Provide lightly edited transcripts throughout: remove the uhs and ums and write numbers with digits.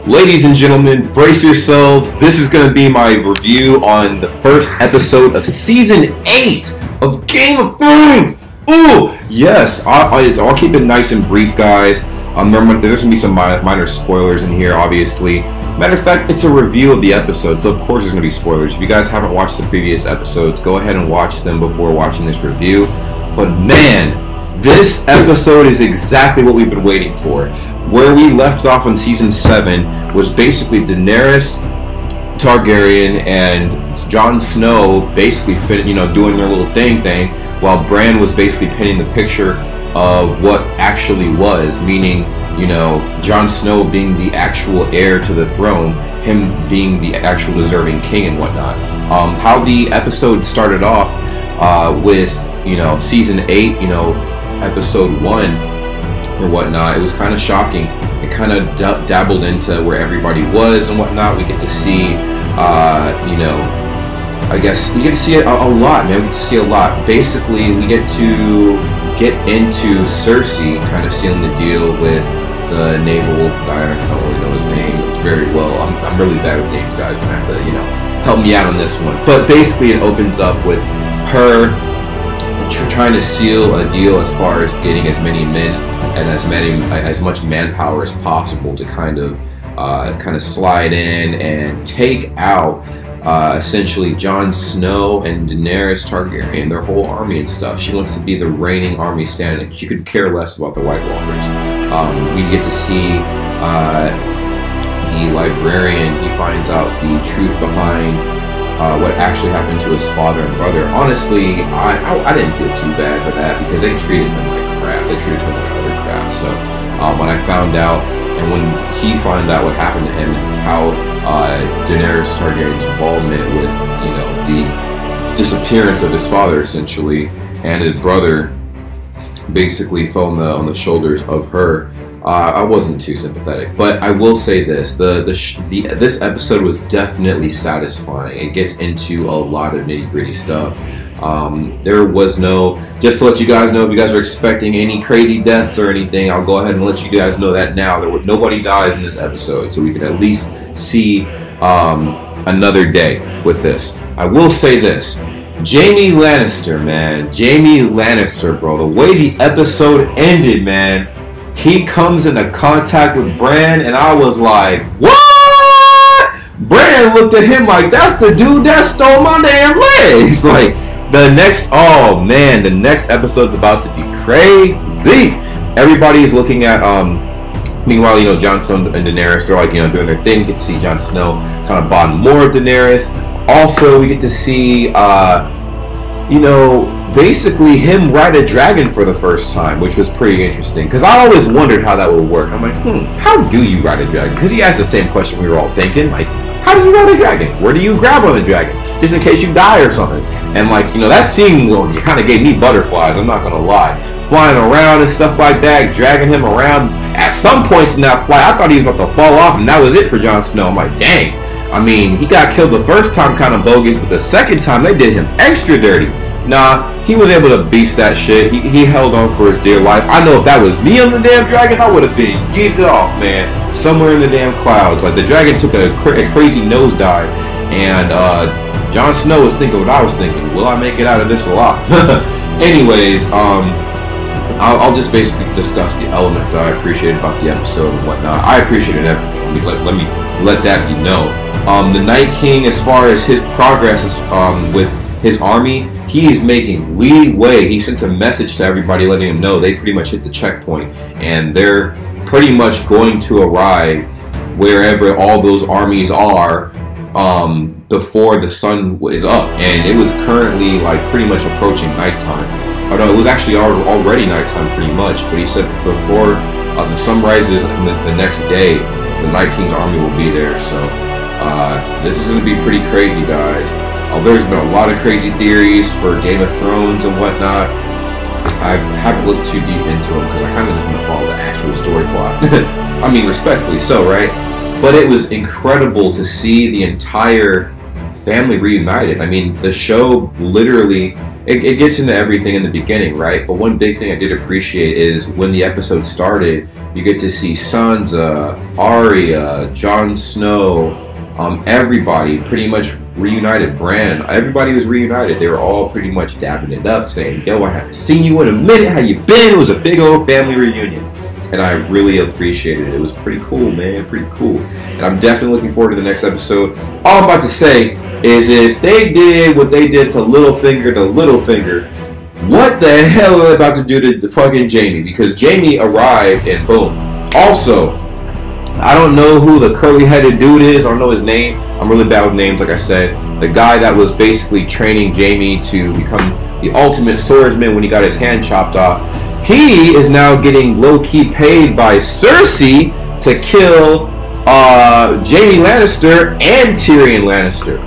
Ladies and gentlemen, brace yourselves. This is going to be my review on the first episode of Season 8 of Game of Thrones. Ooh, yes. I'll keep it nice and brief, guys. Remember, there's going to be some minor spoilers in here, obviously. Matter of fact, it's a review of the episode, so of course there's going to be spoilers. If you guys haven't watched the previous episodes, go ahead and watch them before watching this review. But man, this episode is exactly what we've been waiting for. Where we left off in Season 7 was basically Daenerys Targaryen and Jon Snow basically doing their little thing, while Bran was basically painting the picture of what actually was, meaning, Jon Snow being the actual heir to the throne, him being the actual deserving king and whatnot. How the episode started off with, Season 8, Episode 1, or whatnot, it was kind of shocking. It kind of dabbled into where everybody was and whatnot. We get to see, I guess we get to see a lot, man. We get to see a lot. Basically, we get to get into Cersei kind of sealing the deal with the naval guy. I don't really know his name very well. I'm really bad with names, guys. You have to, help me out on this one. But basically, it opens up with her trying to seal a deal as far as getting as many men and as much manpower as possible to kind of slide in and take out essentially Jon Snow and Daenerys Targaryen, their whole army and stuff. She wants to be the reigning army standing. She could care less about the White Walkers. We get to see the librarian. He finds out the truth behind what actually happened to his father and brother. Honestly, I didn't feel too bad for that because they treated him like crap. They treated him like other crap. So when I found out, and when he found out what happened to him, and how Daenerys Targaryen's involvement with the disappearance of his father essentially, and his brother basically fell on the shoulders of her, I wasn't too sympathetic. But I will say this: this episode was definitely satisfying. It gets into a lot of nitty-gritty stuff. There was no, just to let you guys know, if you guys are expecting any crazy deaths or anything, I'll go ahead and let you guys know that now. Nobody dies in this episode, so we can at least see another day with this. I will say this: Jamie Lannister, man. Jamie Lannister, bro. The way the episode ended, man. He comes into contact with Bran, and I was like, what? Bran looked at him like, that's the dude that stole my damn legs. Like, oh man, the next episode's about to be crazy. Everybody's looking at, meanwhile, Jon Snow and Daenerys, they're like, doing their thing. You get to see Jon Snow kind of bond more with Daenerys. Also, we get to see, basically him ride a dragon for the first time, which was pretty interesting, because I always wondered how that would work. I'm like, how do you ride a dragon? Because he asked the same question we were all thinking, like, how do you ride a dragon? Where do you grab on a dragon? Just in case you die or something. And like, that scene, well, kind of gave me butterflies, I'm not gonna lie. Flying around and stuff like that, dragging him around. At some points in that flight, I thought he was about to fall off, and that was it for Jon Snow. I'm like, dang. I mean, he got killed the first time kind of bogus, but the second time they did him extra dirty. Nah, he was able to beast that shit. He held on for his dear life. I know if that was me on the damn dragon, I would have been yeeted off, man. Somewhere in the damn clouds. Like, the dragon took a crazy nosedive, and Jon Snow was thinking what I was thinking. Will I make it out of this alive? Anyways, I'll just basically discuss the elements I appreciated about the episode and whatnot. I appreciated everything. Let me let that be known. The Night King, as far as his progress is, with his army, he is making leeway. He sent a message to everybody letting them know they pretty much hit the checkpoint, and they're pretty much going to arrive wherever all those armies are before the sun is up. And it was currently like pretty much approaching nighttime. Oh no, it was actually already nighttime pretty much, but he said before the sun rises the next day, the Night King's army will be there. So this is going to be pretty crazy, guys. There's been a lot of crazy theories for Game of Thrones and whatnot. I haven't looked too deep into them because I kind of just want to follow the actual story plot. I mean, respectfully so, right? But it was incredible to see the entire family reunited. I mean, the show literally, it gets into everything in the beginning, right? But one big thing I did appreciate is when the episode started, you get to see Sansa, Arya, Jon Snow, everybody pretty much reunited. Bran, everybody was reunited. They were all pretty much dabbing it up, saying, yo, I haven't seen you in a minute. How you been? It was a big old family reunion. And I really appreciated it. It was pretty cool, man. Pretty cool. And I'm definitely looking forward to the next episode. All I'm about to say is if they did what they did to Littlefinger, what the hell are they about to do to fucking Jamie? Because Jamie arrived and boom. Also, I don't know who the curly-headed dude is. I don't know his name. I'm really bad with names, like I said. The guy that was basically training Jamie to become the ultimate swordsman when he got his hand chopped off. He is now getting low-key paid by Cersei to kill Jamie Lannister and Tyrion Lannister.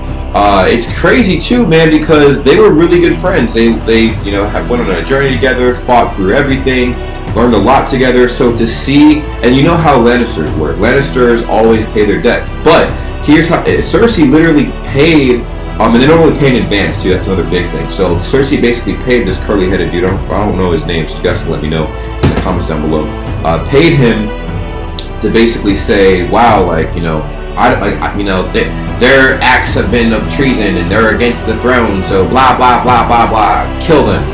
It's crazy too, man, because they were really good friends. They you know, went on a journey together, fought through everything, learned a lot together. So to see, and you know how Lannisters work. Lannisters always pay their debts. But here's how Cersei literally paid. And they don't really pay in advance too. That's another big thing. So Cersei basically paid this curly-headed dude. I don't know his name, so you guys can let me know in the comments down below. Paid him to basically say, "Wow, like you know, you know, their acts have been of treason and they're against the throne. So blah blah blah blah blah. Kill them."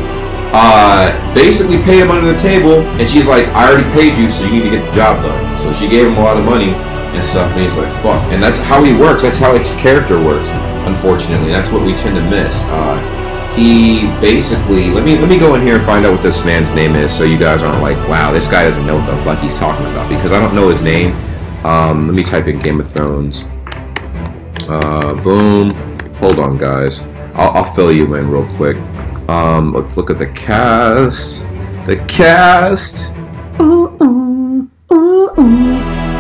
Basically paid him under the table, and she's like, "I already paid you, so you need to get the job done." So she gave him a lot of money and stuff, and he's like, "Fuck." And that's how he works. That's how his character works. Unfortunately, that's what we tend to miss. He basically, let me go in here and find out what this man's name is, so you guys aren't like, wow, this guy doesn't know what the fuck he's talking about, because I don't know his name. Let me type in Game of Thrones. Boom. Hold on, guys. I'll fill you in real quick. Let's look at the cast. The cast.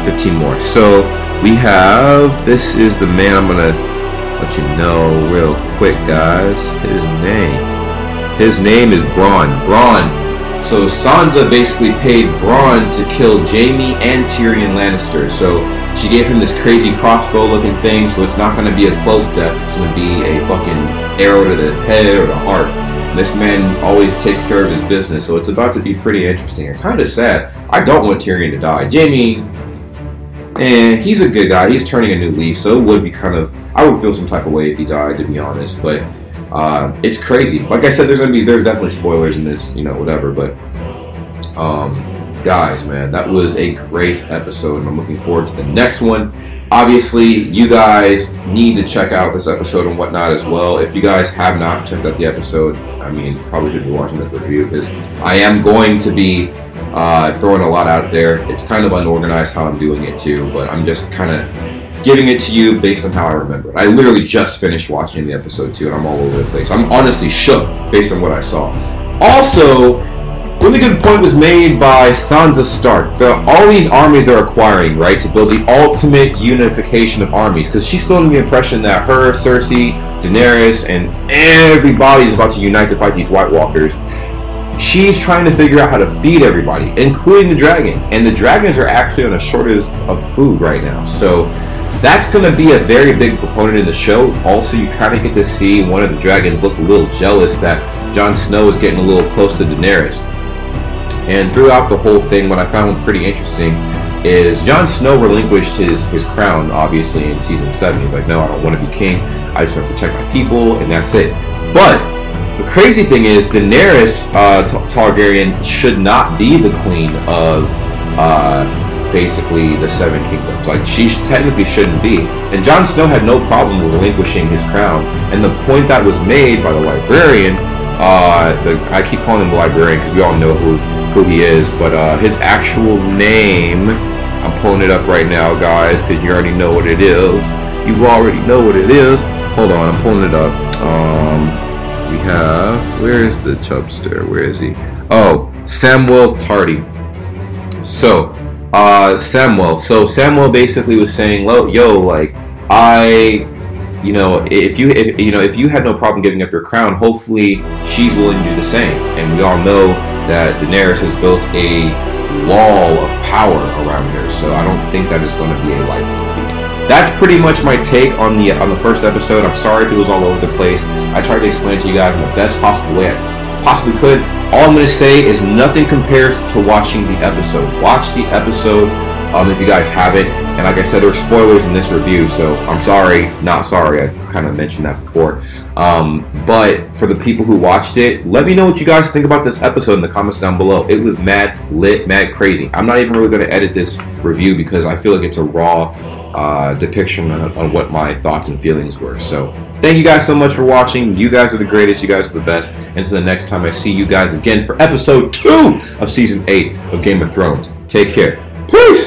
15 more. So we have. This is the man. I'm gonna let you know real quick, guys. His name is Bronn. So Sansa basically paid Bronn to kill Jamie and Tyrion Lannister. So she gave him this crazy crossbow looking thing, so it's not going to be a close death. It's going to be a fucking arrow to the head or the heart. This man always takes care of his business, so it's about to be pretty interesting and kind of sad. I don't want Tyrion to die. Jamie, he's a good guy. He's turning a new leaf, so it would be kind of, I would feel some type of way if he died, to be honest. But it's crazy. Like I said, there's definitely spoilers in this, you know, whatever. But guys, man, that was a great episode, and I'm looking forward to the next one. Obviously, you guys need to check out this episode and whatnot as well. If you guys have not checked out the episode, I mean, probably should be watching this review, because I am going to be throwing a lot out there. It's kind of unorganized how I'm doing it too, but I'm just kind of giving it to you based on how I remember it. I literally just finished watching the episode too, and I'm all over the place. I'm honestly shook based on what I saw. Also, really good point was made by Sansa Stark. All these armies they're acquiring, right, to build the ultimate unification of armies, because she's still under the impression that her, Cersei, Daenerys, and everybody is about to unite to fight these White Walkers. She's trying to figure out how to feed everybody, including the dragons. And the dragons are actually on a shortage of food right now. So that's going to be a very big proponent in the show. Also, you kind of get to see one of the dragons look a little jealous that Jon Snow is getting a little close to Daenerys. And throughout the whole thing, what I found pretty interesting is Jon Snow relinquished his crown, obviously, in Season 7. He's like, no, I don't want to be king. I just want to protect my people, and that's it. But the crazy thing is, Daenerys Targaryen should not be the queen of basically the Seven Kingdoms. Like, she technically shouldn't be. And Jon Snow had no problem relinquishing his crown. And the point that was made by the librarian, I keep calling him the librarian because we all know who he is, but his actual name, I'm pulling it up right now, guys, because you already know what it is. You already know what it is. Hold on, I'm pulling it up. We have, where is the chubster? Where is he? Oh, Samwell Tarly. So, Samwell basically was saying, yo, like, if you had no problem giving up your crown, hopefully she's willing to do the same. And we all know that Daenerys has built a wall of power around her, so I don't think that is going to be a light defeat. that's pretty much my take on the first episode. I'm sorry if it was all over the place. I tried to explain it to you guys in the best possible way I possibly could. All I'm going to say is nothing compares to watching the episode. Watch the episode if you guys haven't. And like I said, there are spoilers in this review, so I'm sorry, not sorry. I kind of mentioned that before. But for the people who watched it, let me know what you guys think about this episode in the comments down below. It was mad lit, mad crazy. I'm not even really going to edit this review because I feel like it's a raw depiction on what my thoughts and feelings were. So thank you guys so much for watching. You guys are the greatest. You guys are the best. And until the next time I see you guys again for episode 2 of season 8 of Game of Thrones. Take care. Peace!